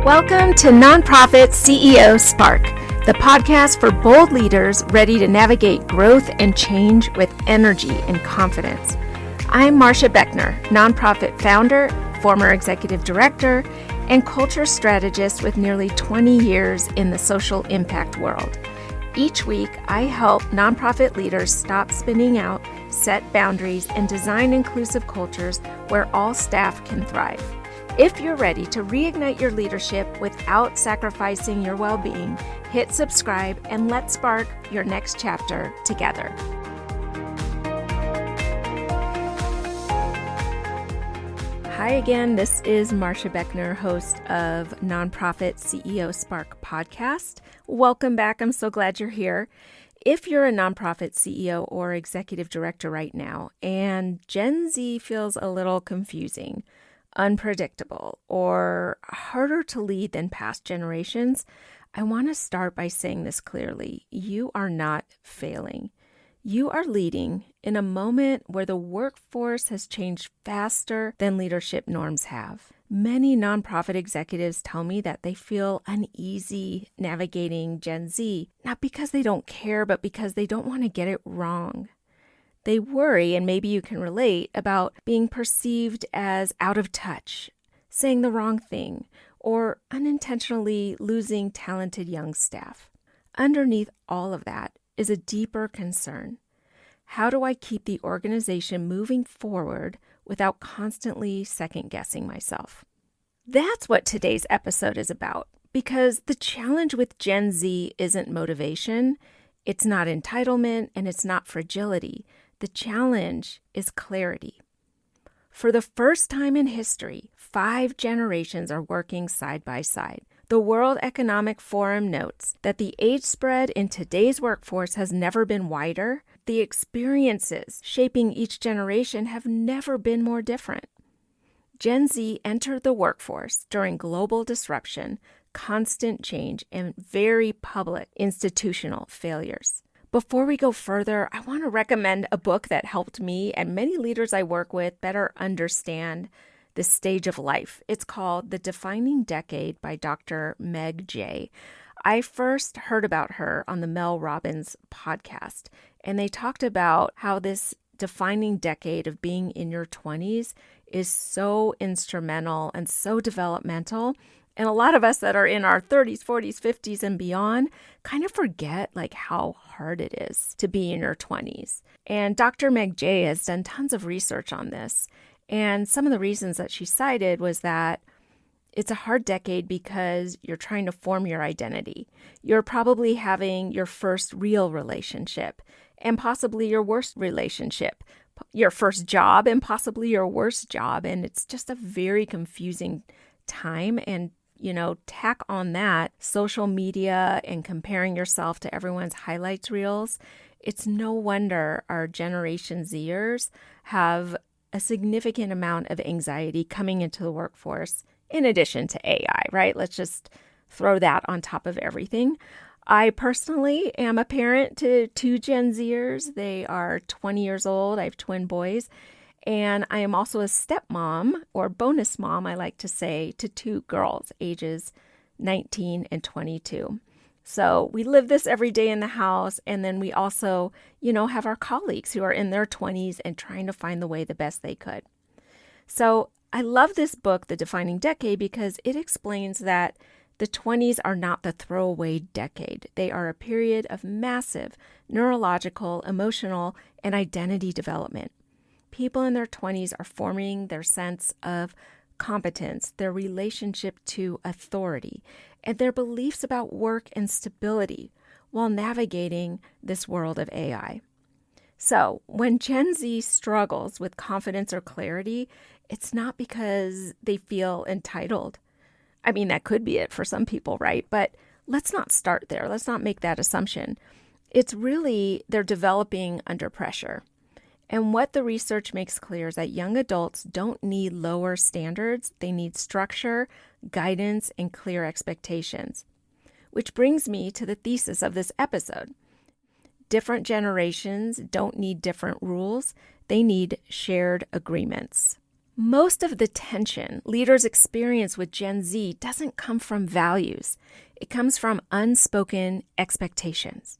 Welcome to Nonprofit CEO Spark, the podcast for bold leaders ready to navigate growth and change with energy and confidence. I'm Marcia Beckner, nonprofit founder, former executive director, and culture strategist with nearly 20 years in the social impact world. Each week, I help nonprofit leaders stop spinning out, set boundaries, and design inclusive cultures where all staff can thrive. If you're ready to reignite your leadership without sacrificing your well-being, hit subscribe and let's spark your next chapter together. Hi again, this is Marcia Beckner, host of Nonprofit CEO Spark podcast. Welcome back. I'm so glad you're here. If you're a nonprofit CEO or executive director right now and Gen Z feels a little confusing, unpredictable, or harder to lead than past generations, I want to start by saying this clearly. You are not failing. You are leading in a moment where the workforce has changed faster than leadership norms have. Many nonprofit executives tell me that they feel uneasy navigating Gen Z, not because they don't care, but because they don't want to get it wrong. They worry, and maybe you can relate, about being perceived as out of touch, saying the wrong thing, or unintentionally losing talented young staff. Underneath all of that is a deeper concern. How do I keep the organization moving forward without constantly second-guessing myself? That's what today's episode is about, because the challenge with Gen Z isn't motivation, it's not entitlement, and it's not fragility. The challenge is clarity. For the first time in history, 5 generations are working side by side. The World Economic Forum notes that the age spread in today's workforce has never been wider. The experiences shaping each generation have never been more different. Gen Z entered the workforce during global disruption, constant change, and very public institutional failures. Before we go further, I want to recommend a book that helped me and many leaders I work with better understand this stage of life. It's called The Defining Decade by Dr. Meg Jay. I first heard about her on the Mel Robbins podcast, and they talked about how this defining decade of being in your 20s is so instrumental and so developmental. And a lot of us that are in our 30s, 40s, 50s, and beyond kind of forget how hard it is to be in your 20s. And Dr. Meg Jay has done tons of research on this. And some of the reasons that she cited was that it's a hard decade because you're trying to form your identity. You're probably having your first real relationship and possibly your worst relationship, your first job and possibly your worst job. And it's just a very confusing time. And tack on that social media and comparing yourself to everyone's highlights reels. It's no wonder our Generation Zers have a significant amount of anxiety coming into the workforce in addition to AI, right? Let's just throw that on top of everything. I personally am a parent to 2 Gen Zers. They are 20 years old. I have twin boys. And I am also a stepmom, or bonus mom, I like to say, to 2 girls, ages 19 and 22. So we live this every day in the house. And then we also, have our colleagues who are in their 20s and trying to find the way the best they could. So I love this book, The Defining Decade, because it explains that the 20s are not the throwaway decade. They are a period of massive neurological, emotional, and identity development. People in their 20s are forming their sense of competence, their relationship to authority, and their beliefs about work and stability while navigating this world of AI. So when Gen Z struggles with confidence or clarity, it's not because they feel entitled. I mean, that could be it for some people, right? But let's not start there. Let's not make that assumption. It's really they're developing under pressure. And what the research makes clear is that young adults don't need lower standards. They need structure, guidance, and clear expectations. Which brings me to the thesis of this episode. Different generations don't need different rules. They need shared agreements. Most of the tension leaders experience with Gen Z doesn't come from values. It comes from unspoken expectations.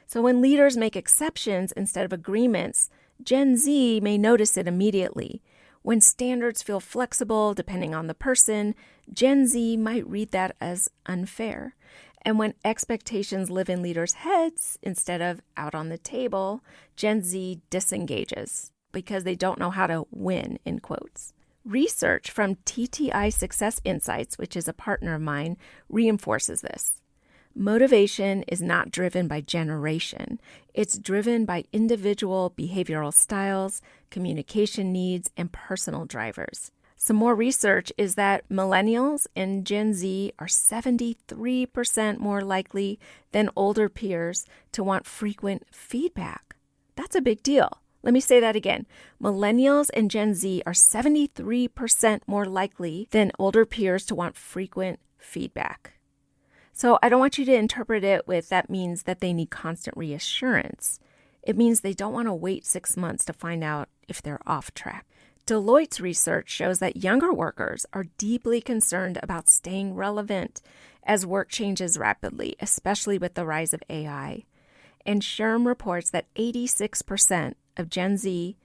So when leaders make exceptions instead of agreements, Gen Z may notice it immediately. When standards feel flexible depending on the person, Gen Z might read that as unfair. And when expectations live in leaders' heads instead of out on the table, Gen Z disengages because they don't know how to win, in quotes. Research from TTI Success Insights, which is a partner of mine, reinforces this. Motivation is not driven by generation. It's driven by individual behavioral styles, communication needs, and personal drivers. Some more research is that millennials and Gen Z are 73% more likely than older peers to want frequent feedback. That's a big deal. Let me say that again. Millennials and Gen Z are 73% more likely than older peers to want frequent feedback. So I don't want you to interpret it with that means that they need constant reassurance. It means they don't want to wait 6 months to find out if they're off track. Deloitte's research shows that younger workers are deeply concerned about staying relevant as work changes rapidly, especially with the rise of AI. And SHRM reports that 86% of Gen Z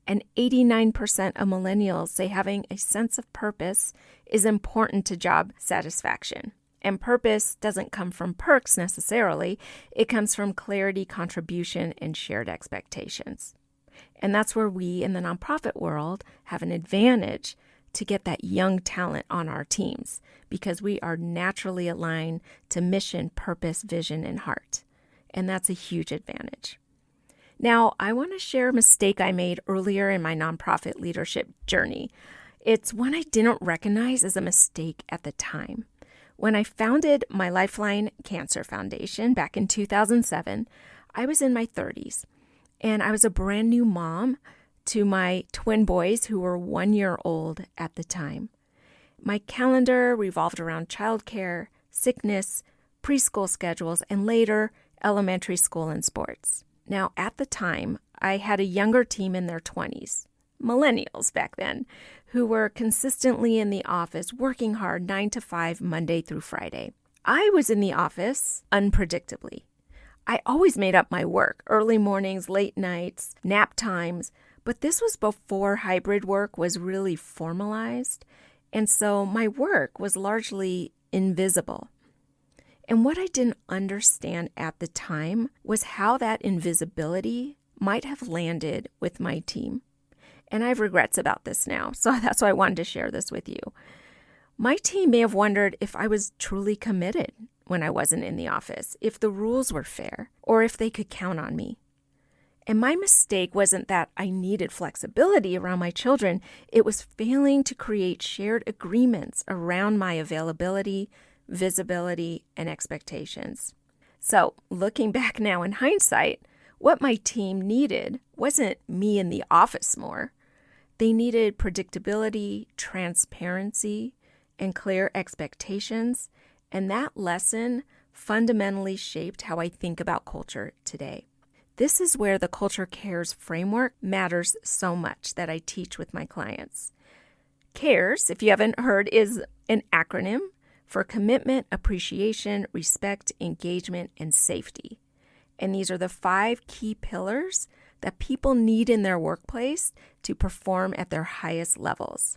and 89% of millennials say having a sense of purpose is important to job satisfaction. And purpose doesn't come from perks necessarily. It comes from clarity, contribution, and shared expectations. And that's where we in the nonprofit world have an advantage to get that young talent on our teams because we are naturally aligned to mission, purpose, vision, and heart. And that's a huge advantage. Now, I want to share a mistake I made earlier in my nonprofit leadership journey. It's one I didn't recognize as a mistake at the time. When I founded my Lifeline Cancer Foundation back in 2007, I was in my 30s, and I was a brand new mom to my twin boys who were 1 year old at the time. My calendar revolved around childcare, sickness, preschool schedules, and later elementary school and sports. Now, at the time, I had a younger team in their 20s, millennials back then, who were consistently in the office working hard 9 to 5 Monday through Friday. I was in the office unpredictably. I always made up my work, early mornings, late nights, nap times, but this was before hybrid work was really formalized, and so my work was largely invisible. And what I didn't understand at the time was how that invisibility might have landed with my team. And I have regrets about this now, so that's why I wanted to share this with you. My team may have wondered if I was truly committed when I wasn't in the office, if the rules were fair, or if they could count on me. And my mistake wasn't that I needed flexibility around my children. It was failing to create shared agreements around my availability, visibility, and expectations. So looking back now in hindsight, what my team needed wasn't me in the office more. They needed predictability, transparency, and clear expectations, and that lesson fundamentally shaped how I think about culture today. This is where the Culture Cares framework matters so much that I teach with my clients. CARES, if you haven't heard, is an acronym for commitment, appreciation, respect, engagement, and safety. And these are the 5 key pillars that people need in their workplace to perform at their highest levels.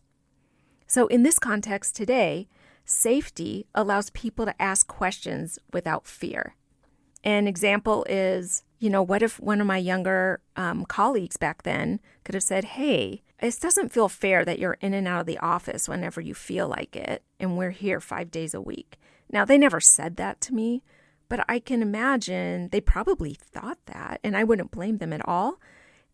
So in this context today, safety allows people to ask questions without fear. An example is, what if one of my younger colleagues back then could have said, hey, it doesn't feel fair that you're in and out of the office whenever you feel like it, and we're here 5 days a week. Now, they never said that to me, but I can imagine they probably thought that, and I wouldn't blame them at all.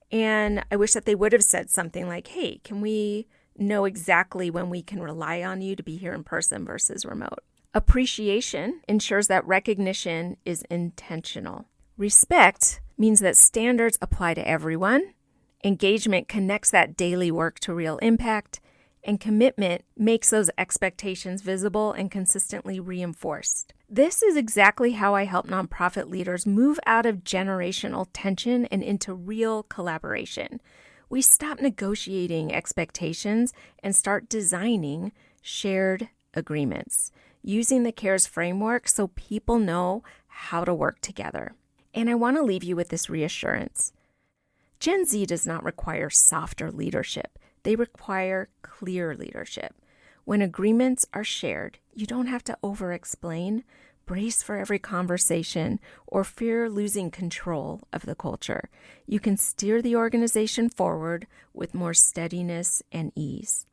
And I wish that they would have said something like, hey, can we know exactly when we can rely on you to be here in person versus remote? Appreciation ensures that recognition is intentional. Respect means that standards apply to everyone. Engagement connects that daily work to real impact. And commitment makes those expectations visible and consistently reinforced. This is exactly how I help nonprofit leaders move out of generational tension and into real collaboration. we stop negotiating expectations and start designing shared agreements, using the CARES framework so people know how to work together. And I want to leave you with this reassurance. Gen Z does not require softer leadership. They require clear leadership. When agreements are shared, you don't have to over-explain, brace for every conversation, or fear losing control of the culture. You can steer the organization forward with more steadiness and ease.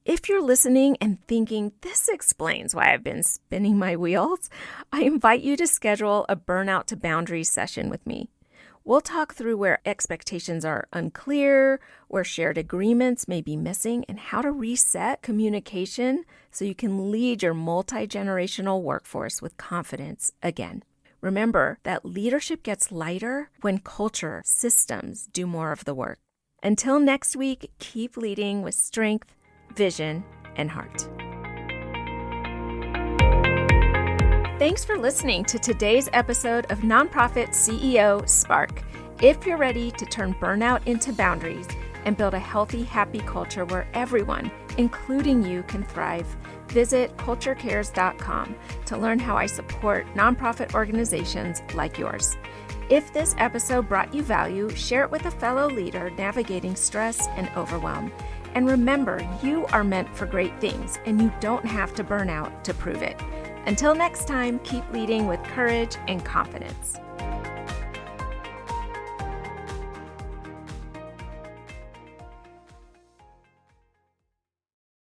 If you're listening and thinking, this explains why I've been spinning my wheels, I invite you to schedule a Burnout to Boundaries session with me. We'll talk through where expectations are unclear, where shared agreements may be missing, and how to reset communication so you can lead your multi-generational workforce with confidence again. Remember that leadership gets lighter when culture systems do more of the work. Until next week, keep leading with strength, vision, and heart. Thanks for listening to today's episode of Nonprofit CEO Spark. If you're ready to turn burnout into boundaries and build a healthy, happy culture where everyone, including you, can thrive, visit culturecares.com to learn how I support nonprofit organizations like yours. If this episode brought you value, share it with a fellow leader navigating stress and overwhelm. And remember, you are meant for great things, and you don't have to burn out to prove it. Until next time, keep leading with courage and confidence.